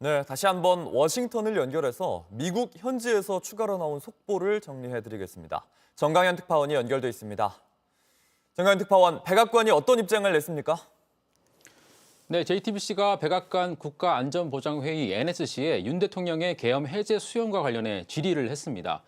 네, 다시 한번 워싱턴을 연결해서 미국 현지에서 추가로 나온 속보를 정리해드리겠습니다. 정강현 특파원이 연결돼 있습니다. 정강현 특파원, 백악관이 어떤 입장을 냈습니까? 네, JTBC가 백악관 국가안전보장회의 NSC에 윤 대통령의 계엄 해제 수용과 관련해 질의를 했습니다.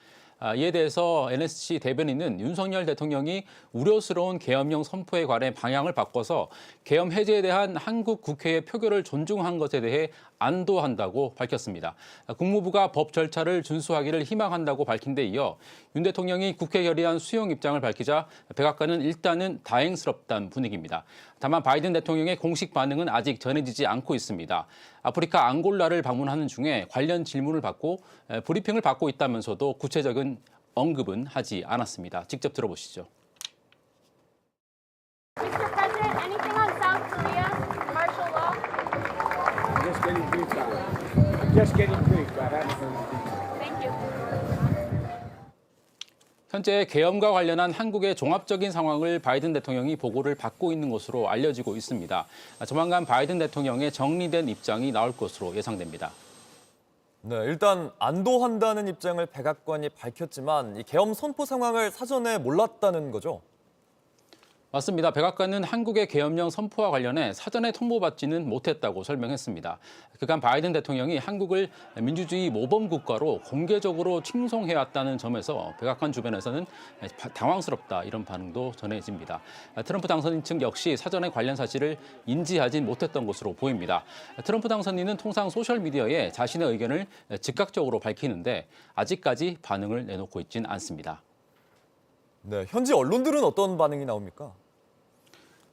이에 대해서 NSC 대변인은 윤석열 대통령이 우려스러운 계엄령 선포에 관해 방향을 바꿔서 계엄 해제에 대한 한국 국회의 표결을 존중한 것에 대해 안도한다고 밝혔습니다. 국무부가 법 절차를 준수하기를 희망한다고 밝힌 데 이어 윤 대통령이 국회 결의안 수용 입장을 밝히자 백악관은 일단은 다행스럽다는 분위기입니다. 다만 바이든 대통령의 공식 반응은 아직 전해지지 않고 있습니다. 아프리카 앙골라를 방문하는 중에 관련 질문을 받고 브리핑을 받고 있다면서도 구체적인 언급은 하지 않았습니다. 직접 들어보시죠. Mr. President, anything on South Korea, martial law? Just getting briefed on it. Just getting briefed. I haven't heard anything. Thank you. 현재 계엄과 관련한 한국의 종합적인 상황을 바이든 대통령이 보고를 받고 있는 것으로 알려지고 있습니다. 조만간 바이든 대통령의 정리된 입장이 나올 것으로 예상됩니다. 네, 일단 안도한다는 입장을 백악관이 밝혔지만 이 계엄 선포 상황을 사전에 몰랐다는 거죠? 맞습니다. 백악관은 한국의 계엄령 선포와 관련해 사전에 통보받지는 못했다고 설명했습니다. 그간 바이든 대통령이 한국을 민주주의 모범 국가로 공개적으로 칭송해왔다는 점에서 백악관 주변에서는 당황스럽다 이런 반응도 전해집니다. 트럼프 당선인 측 역시 사전에 관련 사실을 인지하진 못했던 것으로 보입니다. 트럼프 당선인은 통상 소셜미디어에 자신의 의견을 즉각적으로 밝히는데 아직까지 반응을 내놓고 있진 않습니다. 네, 현지 언론들은 어떤 반응이 나옵니까?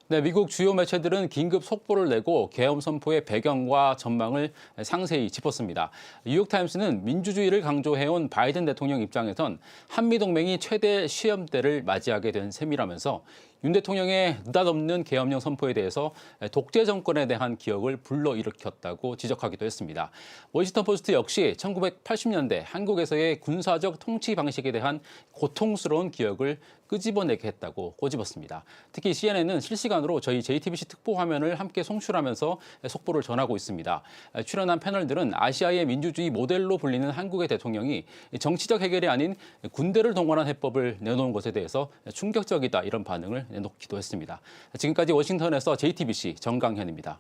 네, 미국 주요 매체들은 긴급 속보를 내고 계엄 선포의 배경과 전망을 상세히 짚었습니다. 뉴욕타임스는 민주주의를 강조해온 바이든 대통령 입장에선 한미동맹이 최대 시험대를 맞이하게 된 셈이라면서 윤 대통령의 느닷없는 계엄령 선포에 대해서 독재 정권에 대한 기억을 불러일으켰다고 지적하기도 했습니다. 워싱턴 포스트 역시 1980년대 한국에서의 군사적 통치 방식에 대한 고통스러운 기억을 끄집어내게 했다고 꼬집었습니다. 특히 CNN은 실시간으로 저희 JTBC 특보 화면을 함께 송출하면서 속보를 전하고 있습니다. 출연한 패널들은 아시아의 민주주의 모델로 불리는 한국의 대통령이 정치적 해결이 아닌 군대를 동원한 해법을 내놓은 것에 대해서 충격적이다 이런 반응을 내놓기도 했습니다. 지금까지 워싱턴에서 JTBC 정강현입니다.